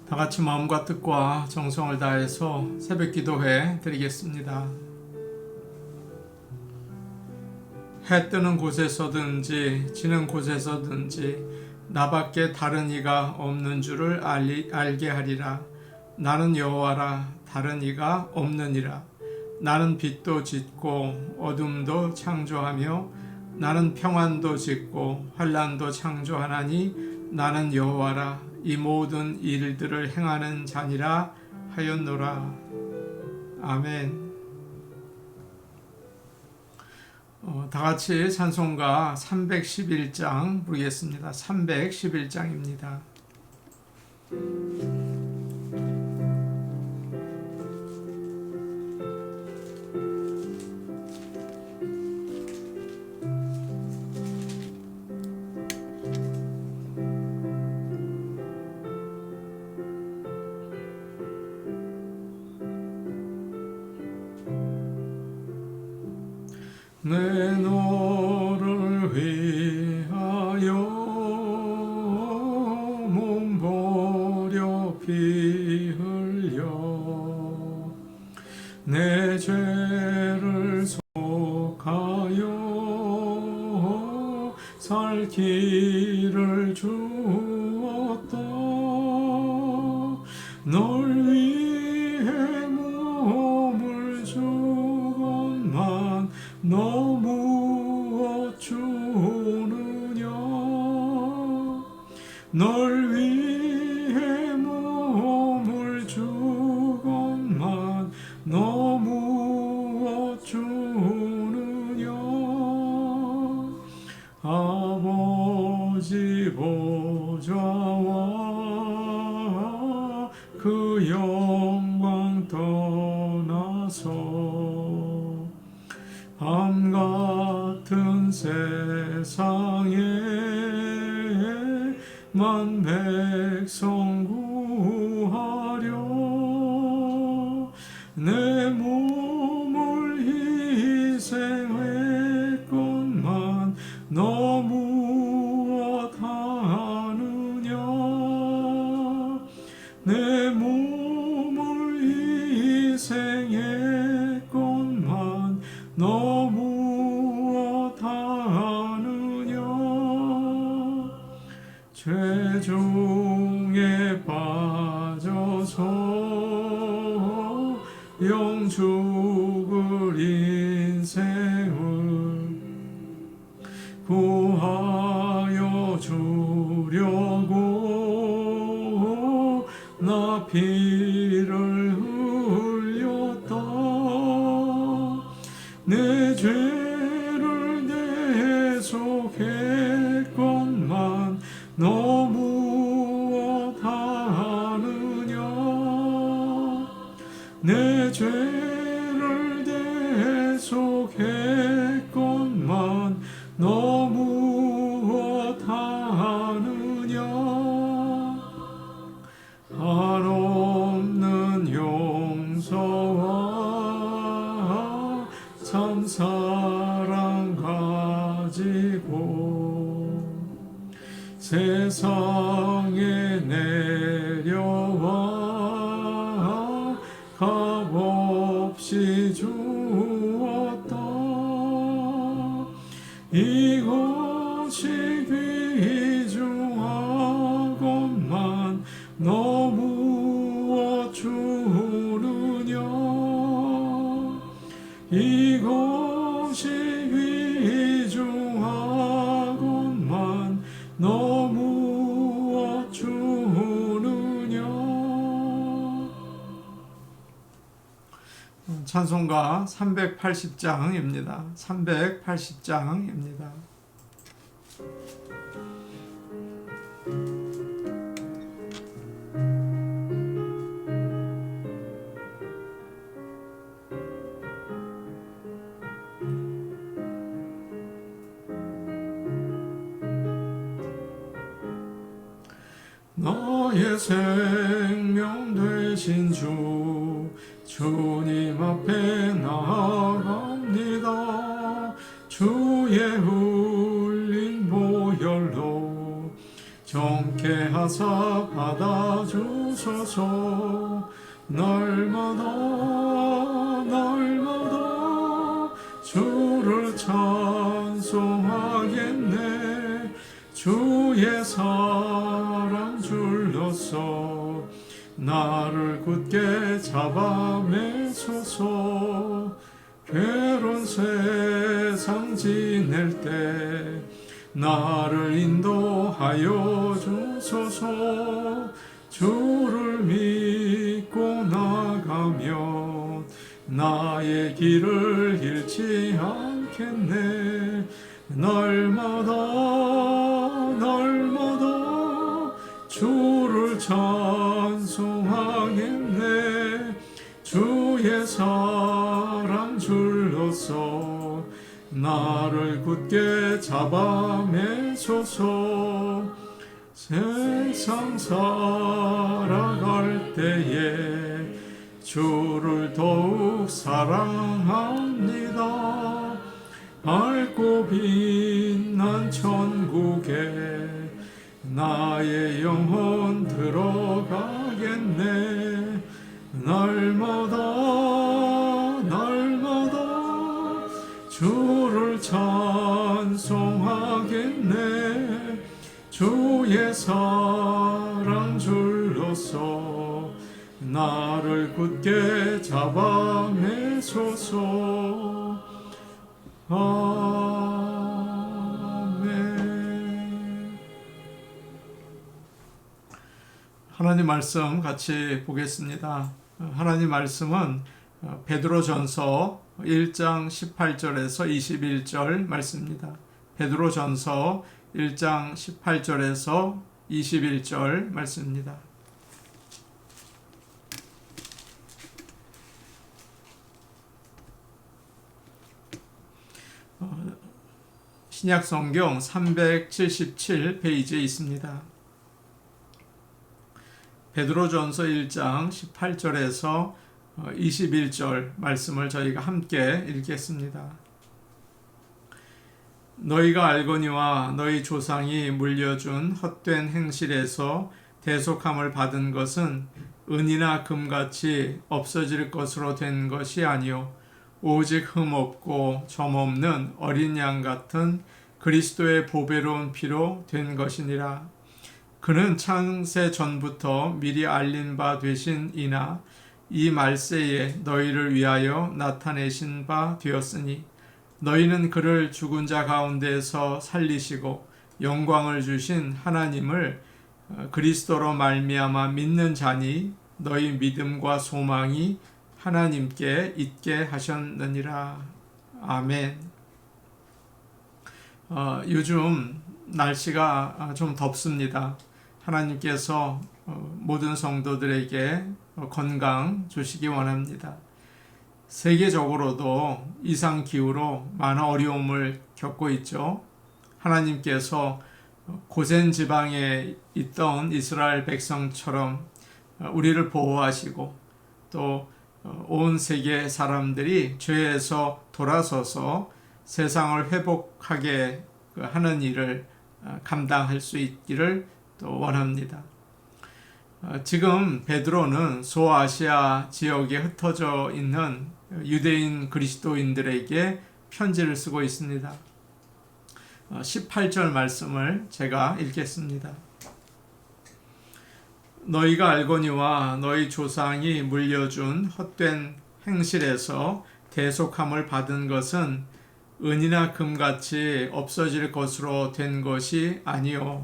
다 같이 마음과 뜻과 정성을 다해서 새벽 기도회 드리겠습니다. 해 뜨는 곳에서든지 지는 곳에서든지 나밖에 다른 이가 없는 줄을 알게 하리라. 나는 여호와라, 다른 이가 없느니라. 나는 빛도 짓고 어둠도 창조하며 나는 평안도 짓고 환난도 창조하나니 나는 여호와라, 이 모든 일들을 행하는 자니라 하였노라. 아멘. 다 같이 찬송가 311장 부르겠습니다. 311장입니다. 내 너를 위하여 몸 버려 피 흘려 내 죄를 속하여 살 길을 주었다. 널 위해 몸을 주건만 너 무엇 주느냐. 널 위해 몸을 주건만 너 무엇 주느냐. 아버지 보좌와 그 영광 떠나서 밤 같은 세상에 만 백성 구하려 내 몸을 희생했건만 너 무엇 하느냐. 내 몸을 희생했건만 너 무엇 하느냐. 죄중에 빠져서 영 죽을 인생을 구하여 주려고 나 피를 흘렸다. 내 죄를 대속했건만 너 무엇 하느냐. 내 죄를 대속했건만 너 무엇 하느냐. 한없는 용서와 참 사랑 가지고 세상에 내려와 값없이 주었다. 이것이 귀중하건만 너 무엇 주느냐. 이것이 귀중하건만 너 무엇 주느냐. 찬송가 380장입니다. 380장입니다. 너의 생명 되신 주 주님 앞에 나아갑니다. 주의 흘린 보혈로 정케 있게 하사 받아주소서. 날마다 주를 찬송하겠네. 주의 사랑 줄로서 나를 굳게 잡아매소서. 괴로운 세상 지낼 때 나를 인도하여 주소서. 주를 믿고 나가면 나의 길을 잃지 않겠네. 날마다 주를 찬송하겠네. 주의 사랑 줄로서 나를 굳게 잡아매소서. 세상 살아갈 때에 주를 더욱 사랑합니다. 밝고 빛난 천국에 나의 영혼 들어가겠네. 날마다 주를 찬송하겠네. 주의 사랑 줄로서 나를 굳게 잡아매소서. 아멘. 하나님 말씀 같이 보겠습니다. 하나님 말씀은 베드로전서 1장 18절에서 21절 말씀입니다. 베드로전서 1장 18절에서 21절 말씀입니다. 신약성경 377페이지에 있습니다. 베드로전서 1장 18절에서 21절 말씀을 저희가 함께 읽겠습니다. 너희가 알거니와 너희 조상이 물려준 헛된 행실에서 대속함을 받은 것은 은이나 금같이 없어질 것으로 된 것이 아니요 오직 흠없고 점없는 어린 양 같은 그리스도의 보배로운 피로 된 것이니라. 그는 창세 전부터 미리 알린 바 되신 이나 이 말세에 너희를 위하여 나타내신 바 되었으니 너희는 그를 죽은 자 가운데서 살리시고 영광을 주신 하나님을 그리스도로 말미암아 믿는 자니 너희 믿음과 소망이 하나님께 있게 하셨느니라. 아멘. 요즘 날씨가 좀 덥습니다. 하나님께서 모든 성도들에게 건강 주시기 원합니다. 세계적으로도 이상기후로 많은 어려움을 겪고 있죠. 하나님께서 고센 지방에 있던 이스라엘 백성처럼 우리를 보호하시고 또 온 세계 사람들이 죄에서 돌아서서 세상을 회복하게 하는 일을 감당할 수 있기를 또 원합니다. 지금 베드로는 소아시아 지역에 흩어져 있는 유대인 그리스도인들에게 편지를 쓰고 있습니다. 18절 말씀을 제가 읽겠습니다. 너희가 알거니와 너희 조상이 물려준 헛된 행실에서 대속함을 받은 것은 은이나 금같이 없어질 것으로 된 것이 아니요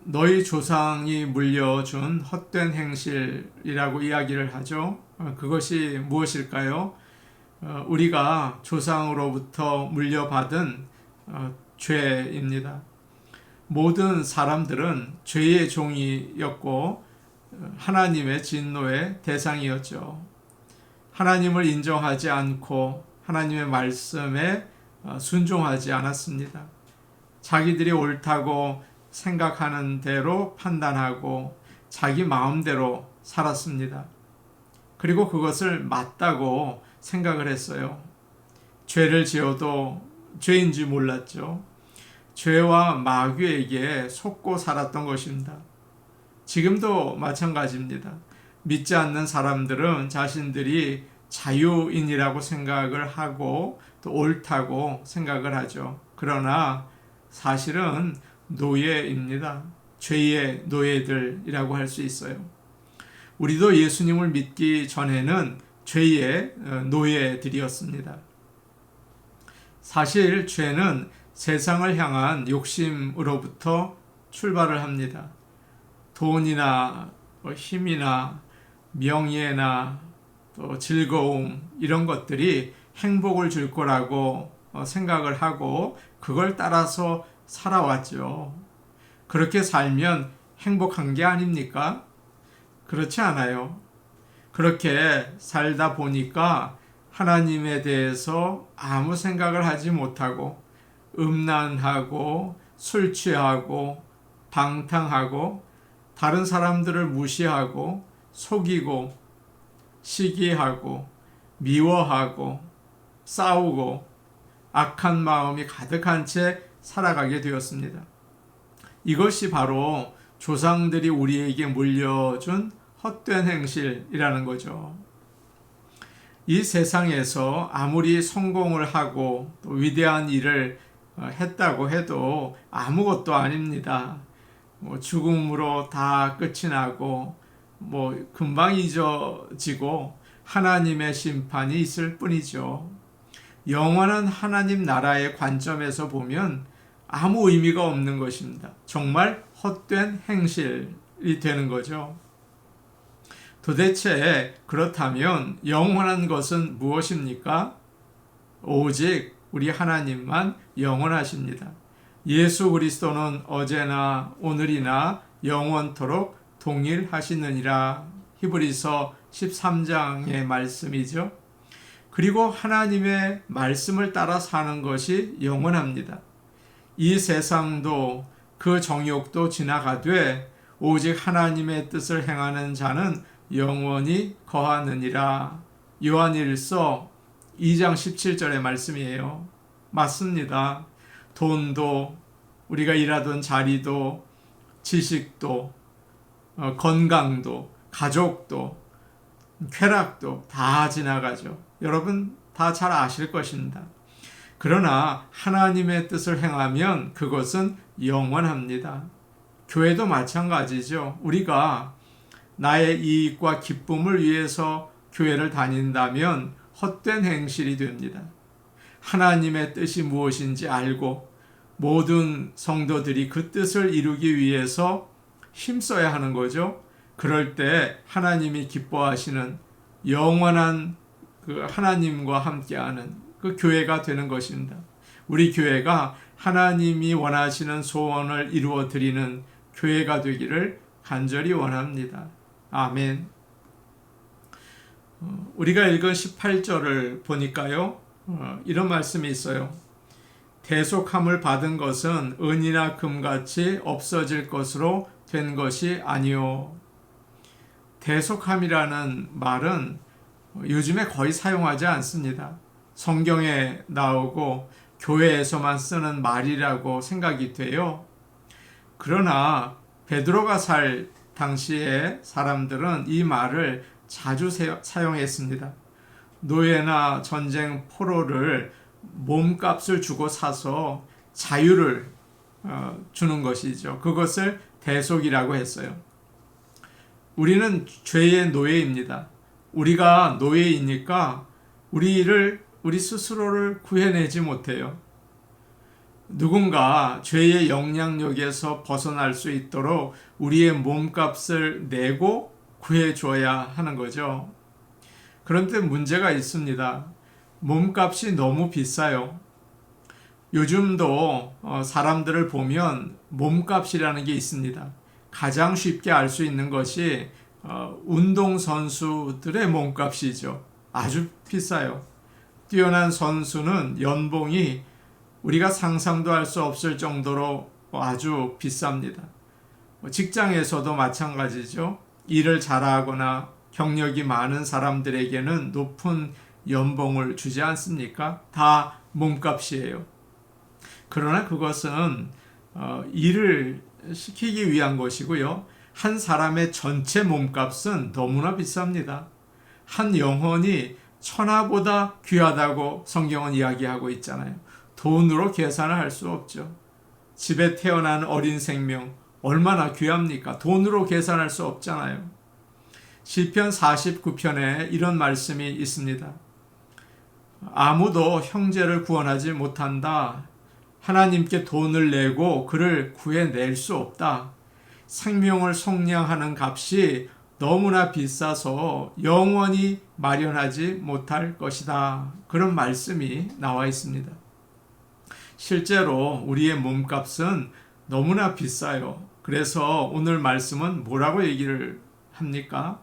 너희 조상이 물려준 헛된 행실이라고 이야기를 하죠. 그것이 무엇일까요? 우리가 조상으로부터 물려받은 죄입니다. 모든 사람들은 죄의 종이었고 하나님의 진노의 대상이었죠. 하나님을 인정하지 않고 하나님의 말씀에 순종하지 않았습니다. 자기들이 옳다고 생각하는 대로 판단하고 자기 마음대로 살았습니다. 그리고 그것을 맞다고 생각을 했어요. 죄를 지어도 죄인지 몰랐죠. 죄와 마귀에게 속고 살았던 것입니다. 지금도 마찬가지입니다. 믿지 않는 사람들은 자신들이 자유인이라고 생각을 하고 또 옳다고 생각을 하죠. 그러나 사실은 노예입니다. 죄의 노예들이라고 할 수 있어요. 우리도 예수님을 믿기 전에는 죄의 노예들이었습니다. 사실 죄는 세상을 향한 욕심으로부터 출발을 합니다. 돈이나 힘이나 명예나 또 즐거움 이런 것들이 행복을 줄 거라고 생각을 하고 그걸 따라서 살아왔죠. 그렇게 살면 행복한 게 아닙니까? 그렇지 않아요. 그렇게 살다 보니까 하나님에 대해서 아무 생각을 하지 못하고 음란하고 술 취하고 방탕하고 다른 사람들을 무시하고 속이고 시기하고 미워하고 싸우고 악한 마음이 가득한 채 살아가게 되었습니다. 이것이 바로 조상들이 우리에게 물려준 헛된 행실이라는 거죠. 이 세상에서 아무리 성공을 하고 또 위대한 일을 했다고 해도 아무것도 아닙니다. 죽음으로 다 끝이 나고 금방 잊어지고 하나님의 심판이 있을 뿐이죠. 영원한 하나님 나라의 관점에서 보면 아무 의미가 없는 것입니다. 정말 헛된 행실이 되는 거죠. 도대체 그렇다면 영원한 것은 무엇입니까? 오직 우리 하나님만 영원하십니다. 예수 그리스도는 어제나 오늘이나 영원토록 동일하시느니라. 히브리서 13장의 말씀이죠. 그리고 하나님의 말씀을 따라 사는 것이 영원합니다. 이 세상도 그 정욕도 지나가되 오직 하나님의 뜻을 행하는 자는 영원히 거하느니라. 요한일서 2장 17절의 말씀이에요. 맞습니다. 돈도 우리가 일하던 자리도 지식도 건강도 가족도 쾌락도 다 지나가죠. 여러분 다 잘 아실 것입니다. 그러나 하나님의 뜻을 행하면 그것은 영원합니다. 교회도 마찬가지죠. 우리가 나의 이익과 기쁨을 위해서 교회를 다닌다면 헛된 행실이 됩니다. 하나님의 뜻이 무엇인지 알고 모든 성도들이 그 뜻을 이루기 위해서 힘써야 하는 거죠. 그럴 때 하나님이 기뻐하시는 영원한 그 하나님과 함께하는 그 교회가 되는 것입니다. 우리 교회가 하나님이 원하시는 소원을 이루어 드리는 교회가 되기를 간절히 원합니다. 아멘. 우리가 읽은 18절을 보니까요, 이런 말씀이 있어요. 대속함을 받은 것은 은이나 금같이 없어질 것으로 된 것이 아니요. 대속함이라는 말은 요즘에 거의 사용하지 않습니다. 성경에 나오고 교회에서만 쓰는 말이라고 생각이 돼요. 그러나 베드로가 살 당시에 사람들은 이 말을 자주 사용했습니다. 노예나 전쟁 포로를 몸값을 주고 사서 자유를 주는 것이죠. 그것을 대속이라고 했어요. 우리는 죄의 노예입니다. 우리가 노예이니까 우리 스스로를 구해내지 못해요. 누군가 죄의 영향력에서 벗어날 수 있도록 우리의 몸값을 내고 구해줘야 하는 거죠. 그런데 문제가 있습니다. 몸값이 너무 비싸요. 요즘도 사람들을 보면 몸값이라는 게 있습니다. 가장 쉽게 알 수 있는 것이 운동선수들의 몸값이죠. 아주 비싸요. 뛰어난 선수는 연봉이 우리가 상상도 할 수 없을 정도로 아주 비쌉니다. 직장에서도 마찬가지죠. 일을 잘하거나 경력이 많은 사람들에게는 높은 연봉을 주지 않습니까? 다 몸값이에요. 그러나 그것은 일을 시키기 위한 것이고요. 한 사람의 전체 몸값은 너무나 비쌉니다. 한 영혼이 천하보다 귀하다고 성경은 이야기하고 있잖아요. 돈으로 계산을 할 수 없죠. 집에 태어난 어린 생명 얼마나 귀합니까? 돈으로 계산할 수 없잖아요. 시편 49편에 이런 말씀이 있습니다. 아무도 형제를 구원하지 못한다. 하나님께 돈을 내고 그를 구해낼 수 없다. 생명을 속량하는 값이 너무나 비싸서 영원히 마련하지 못할 것이다. 그런 말씀이 나와 있습니다. 실제로 우리의 몸값은 너무나 비싸요. 그래서 오늘 말씀은 뭐라고 얘기를 합니까?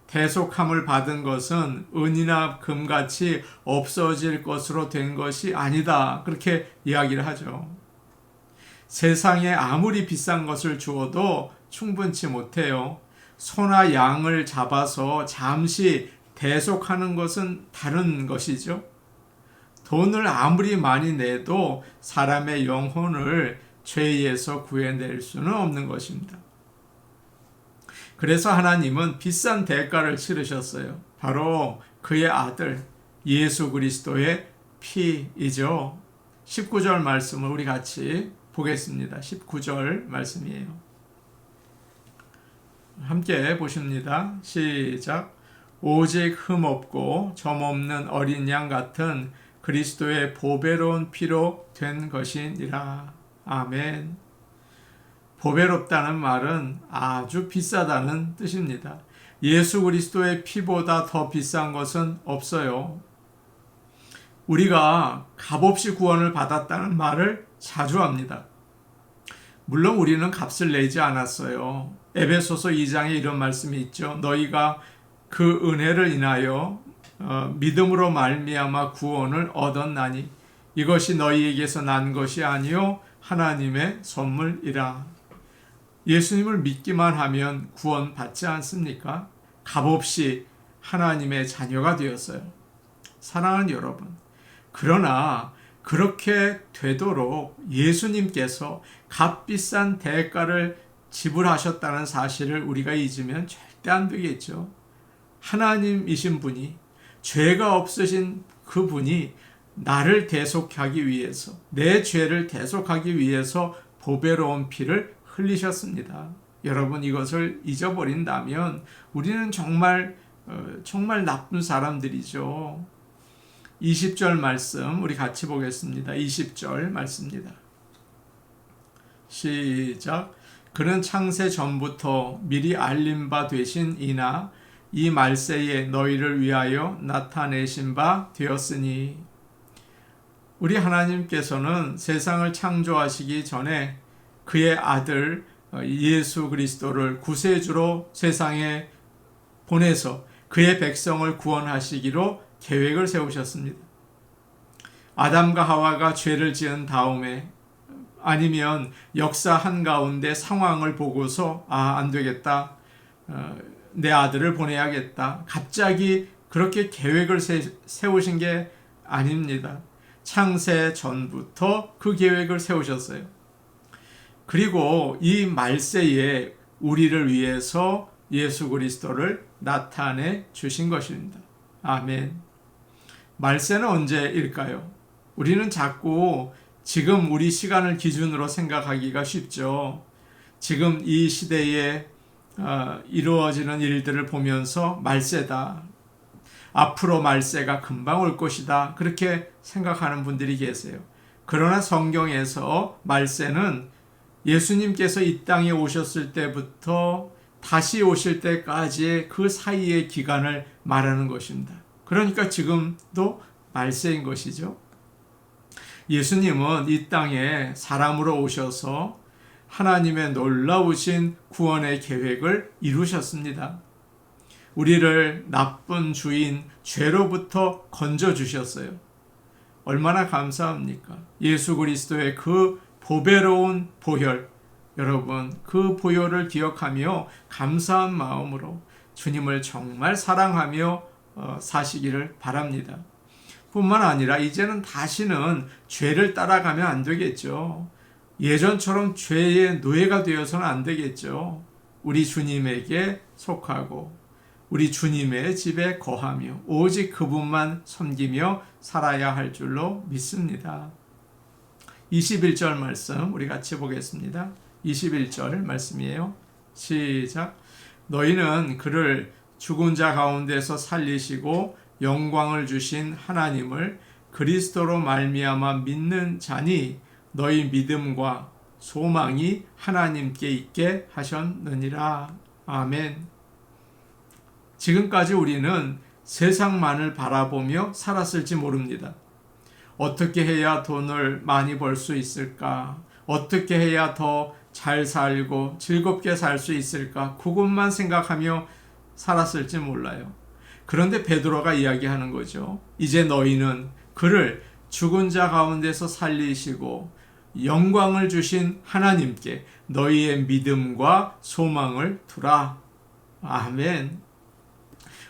대속함을 받은 것은 은이나 금같이 없어질 것으로 된 것이 아니다. 그렇게 이야기를 하죠. 세상에 아무리 비싼 것을 주어도 충분치 못해요. 소나 양을 잡아서 잠시 대속하는 것은 다른 것이죠. 돈을 아무리 많이 내도 사람의 영혼을 죄에서 구해낼 수는 없는 것입니다. 그래서 하나님은 비싼 대가를 치르셨어요. 바로 그의 아들 예수 그리스도의 피이죠. 19절 말씀을 우리 같이 보겠습니다. 19절 말씀이에요. 함께 보십니다. 시작. 오직 흠없고 점없는 어린 양 같은 그리스도의 보배로운 피로 된 것이니라. 아멘. 보배롭다는 말은 아주 비싸다는 뜻입니다. 예수 그리스도의 피보다 더 비싼 것은 없어요. 우리가 값없이 구원을 받았다는 말을 자주 합니다. 물론 우리는 값을 내지 않았어요. 에베소서 2장에 이런 말씀이 있죠. 너희가 그 은혜를 인하여 믿음으로 말미암아 구원을 얻었나니 이것이 너희에게서 난 것이 아니요 하나님의 선물이라. 예수님을 믿기만 하면 구원 받지 않습니까? 값없이 하나님의 자녀가 되었어요. 사랑하는 여러분, 그러나 그렇게 되도록 예수님께서 값비싼 대가를 지불하셨다는 사실을 우리가 잊으면 절대 안 되겠죠. 하나님이신 분이, 죄가 없으신 그분이 나를 대속하기 위해서, 내 죄를 대속하기 위해서 보배로운 피를 흘리셨습니다. 여러분, 이것을 잊어버린다면 우리는 정말 나쁜 사람들이죠. 20절 말씀 우리 같이 보겠습니다. 20절 말씀입니다. 시작. 그는 창세 전부터 미리 알림 바 되신 이나 이 말세에 너희를 위하여 나타내신 바 되었으니. 우리 하나님께서는 세상을 창조하시기 전에 그의 아들 예수 그리스도를 구세주로 세상에 보내서 그의 백성을 구원하시기로 계획을 세우셨습니다. 아담과 하와가 죄를 지은 다음에 아니면 역사 한가운데 상황을 보고서 안 되겠다. 내 아들을 보내야겠다. 갑자기 그렇게 계획을 세우신 게 아닙니다. 창세 전부터 그 계획을 세우셨어요. 그리고 이 말세에 우리를 위해서 예수 그리스도를 나타내 주신 것입니다. 아멘. 말세는 언제일까요? 우리는 자꾸 지금 우리 시간을 기준으로 생각하기가 쉽죠. 지금 이 시대에 이루어지는 일들을 보면서 말세다. 앞으로 말세가 금방 올 것이다. 그렇게 생각하는 분들이 계세요. 그러나 성경에서 말세는 예수님께서 이 땅에 오셨을 때부터 다시 오실 때까지의 그 사이의 기간을 말하는 것입니다. 그러니까 지금도 말세인 것이죠. 예수님은 이 땅에 사람으로 오셔서 하나님의 놀라우신 구원의 계획을 이루셨습니다. 우리를 나쁜 주인 죄로부터 건져주셨어요. 얼마나 감사합니까? 예수 그리스도의 그 보배로운 보혈, 여러분 그 보혈을 기억하며 감사한 마음으로 주님을 정말 사랑하며 사시기를 바랍니다. 뿐만 아니라 이제는 다시는 죄를 따라가면 안 되겠죠. 예전처럼 죄의 노예가 되어서는 안 되겠죠. 우리 주님에게 속하고 우리 주님의 집에 거하며 오직 그분만 섬기며 살아야 할 줄로 믿습니다. 21절 말씀 우리 같이 보겠습니다. 21절 말씀이에요. 시작. 너희는 그를 죽은 자 가운데서 살리시고 영광을 주신 하나님을 그리스도로 말미암아 믿는 자니 너희 믿음과 소망이 하나님께 있게 하셨느니라. 아멘. 지금까지 우리는 세상만을 바라보며 살았을지 모릅니다. 어떻게 해야 돈을 많이 벌 수 있을까? 어떻게 해야 더 잘 살고 즐겁게 살 수 있을까? 그것만 생각하며 살았을지 몰라요. 그런데 베드로가 이야기하는 거죠. 이제 너희는 그를 죽은 자 가운데서 살리시고 영광을 주신 하나님께 너희의 믿음과 소망을 두라. 아멘.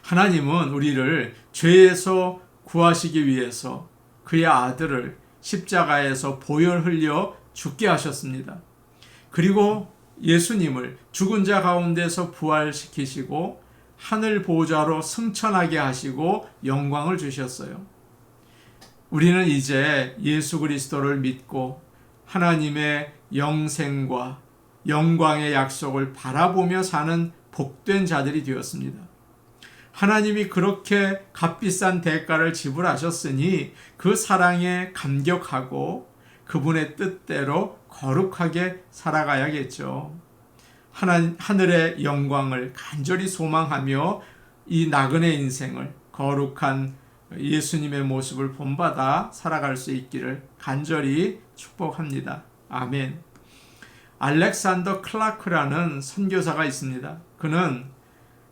하나님은 우리를 죄에서 구하시기 위해서 그의 아들을 십자가에서 보혈 흘려 죽게 하셨습니다. 그리고 예수님을 죽은 자 가운데서 부활시키시고 하늘 보좌로 승천하게 하시고 영광을 주셨어요. 우리는 이제 예수 그리스도를 믿고 하나님의 영생과 영광의 약속을 바라보며 사는 복된 자들이 되었습니다. 하나님이 그렇게 값비싼 대가를 지불하셨으니 그 사랑에 감격하고 그분의 뜻대로 거룩하게 살아가야겠죠. 하늘의 영광을 간절히 소망하며 이 나그네 인생을 거룩한 예수님의 모습을 본받아 살아갈 수 있기를 간절히 축복합니다. 아멘. 알렉산더 클라크라는 선교사가 있습니다. 그는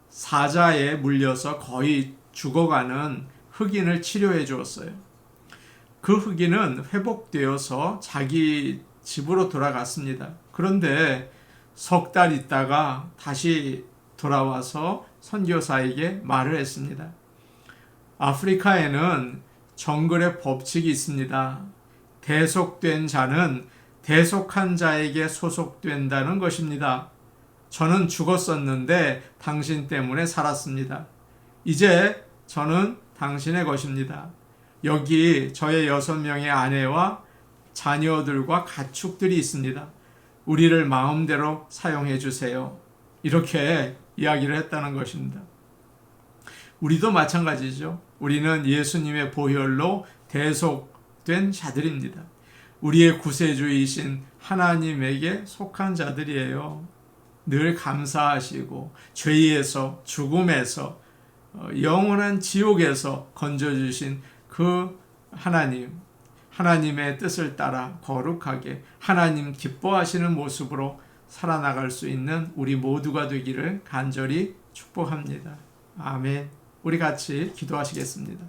사자에 물려서 거의 죽어가는 흑인을 치료해 주었어요. 그 흑인은 회복되어서 자기 집으로 돌아갔습니다. 그런데 석 달 있다가 다시 돌아와서 선교사에게 말을 했습니다. 아프리카에는 정글의 법칙이 있습니다. 대속된 자는 대속한 자에게 소속된다는 것입니다. 저는 죽었었는데 당신 때문에 살았습니다. 이제 저는 당신의 것입니다. 여기 저의 6명의 아내와 자녀들과 가축들이 있습니다. 우리를 마음대로 사용해 주세요. 이렇게 이야기를 했다는 것입니다. 우리도 마찬가지죠. 우리는 예수님의 보혈로 대속된 자들입니다. 우리의 구세주이신 하나님에게 속한 자들이에요. 늘 감사하시고 죄에서 죽음에서 영원한 지옥에서 건져주신 그 하나님의 뜻을 따라 거룩하게 하나님 기뻐하시는 모습으로 살아나갈 수 있는 우리 모두가 되기를 간절히 축복합니다. 아멘. 우리 같이 기도하시겠습니다.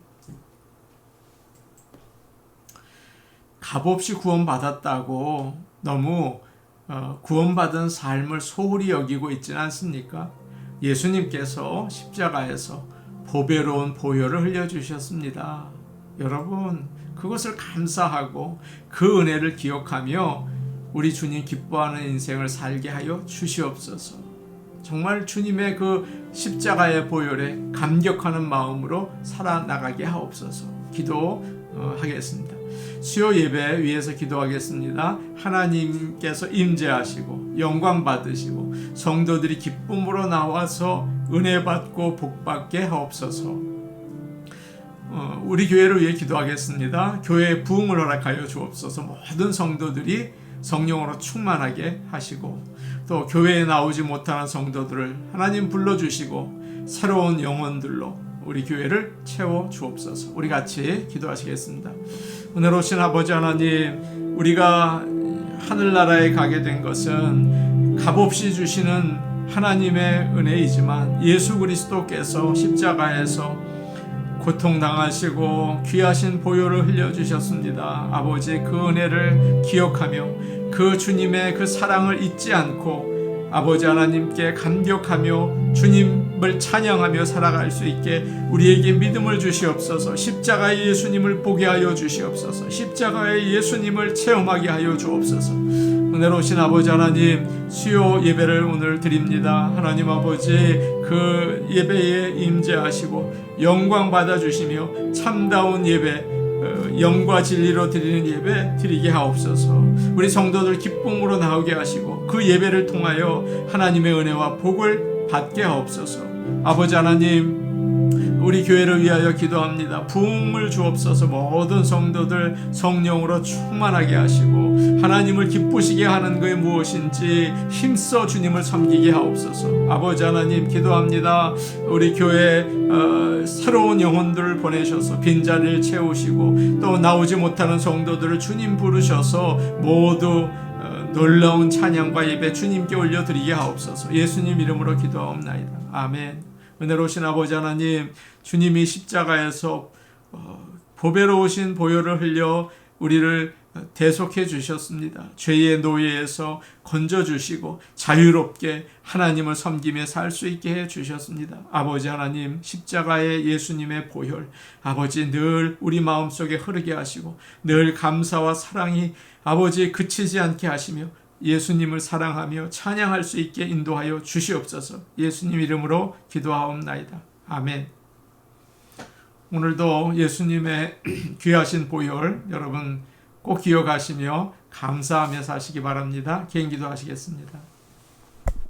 값없이 구원받았다고 너무 구원받은 삶을 소홀히 여기고 있지는 않습니까? 예수님께서 십자가에서 보배로운 보혈을 흘려주셨습니다. 여러분, 그것을 감사하고 그 은혜를 기억하며 우리 주님 기뻐하는 인생을 살게 하여 주시옵소서. 정말 주님의 그 십자가의 보혈에 감격하는 마음으로 살아나가게 하옵소서. 기도하겠습니다. 수요 예배 위에서 기도하겠습니다. 하나님께서 임재하시고 영광 받으시고 성도들이 기쁨으로 나와서 은혜 받고 복 받게 하옵소서. 우리 교회를 위해 기도하겠습니다. 교회의 부흥을 허락하여 주옵소서. 모든 성도들이 성령으로 충만하게 하시고 또 교회에 나오지 못하는 성도들을 하나님 불러주시고 새로운 영혼들로 우리 교회를 채워 주옵소서. 우리 같이 기도하시겠습니다. 은혜로우신 아버지 하나님, 우리가 하늘나라에 가게 된 것은 값없이 주시는 하나님의 은혜이지만 예수 그리스도께서 십자가에서 고통당하시고 귀하신 보혈을 흘려주셨습니다. 아버지, 그 은혜를 기억하며 그 주님의 그 사랑을 잊지 않고 아버지 하나님께 감격하며 주님을 찬양하며 살아갈 수 있게 우리에게 믿음을 주시옵소서. 십자가의 예수님을 보게 하여 주시옵소서. 십자가의 예수님을 체험하게 하여 주옵소서. 은혜로우신 아버지 하나님, 수요 예배를 오늘 드립니다. 하나님 아버지, 그 예배에 임재하시고 영광 받아주시며 참다운 예배, 영과 진리로 드리는 예배 드리게 하옵소서. 우리 성도들 기쁨으로 나오게 하시고 그 예배를 통하여 하나님의 은혜와 복을 받게 하옵소서. 아버지 하나님, 우리 교회를 위하여 기도합니다. 부흥을 주옵소서. 모든 성도들 성령으로 충만하게 하시고 하나님을 기쁘시게 하는 것이 무엇인지 힘써 주님을 섬기게 하옵소서. 아버지 하나님, 기도합니다. 우리 교회 새로운 영혼들을 보내셔서 빈자리를 채우시고 또 나오지 못하는 성도들을 주님 부르셔서 모두 놀라운 찬양과 예배 주님께 올려드리게 하옵소서. 예수님 이름으로 기도하옵나이다. 아멘. 은혜로우신 아버지 하나님, 주님이 십자가에서 보배로우신 보혈을 흘려 우리를 대속해 주셨습니다. 죄의 노예에서 건져주시고 자유롭게 하나님을 섬기며 살 수 있게 해 주셨습니다. 아버지 하나님, 십자가의 예수님의 보혈, 아버지 늘 우리 마음속에 흐르게 하시고 늘 감사와 사랑이 아버지 그치지 않게 하시며 예수님을 사랑하며 찬양할 수 있게 인도하여 주시옵소서. 예수님 이름으로 기도하옵나이다. 아멘. 오늘도 예수님의 귀하신 보혈 여러분 꼭 기억하시며 감사하며 사시기 바랍니다. 개인기도 하시겠습니다.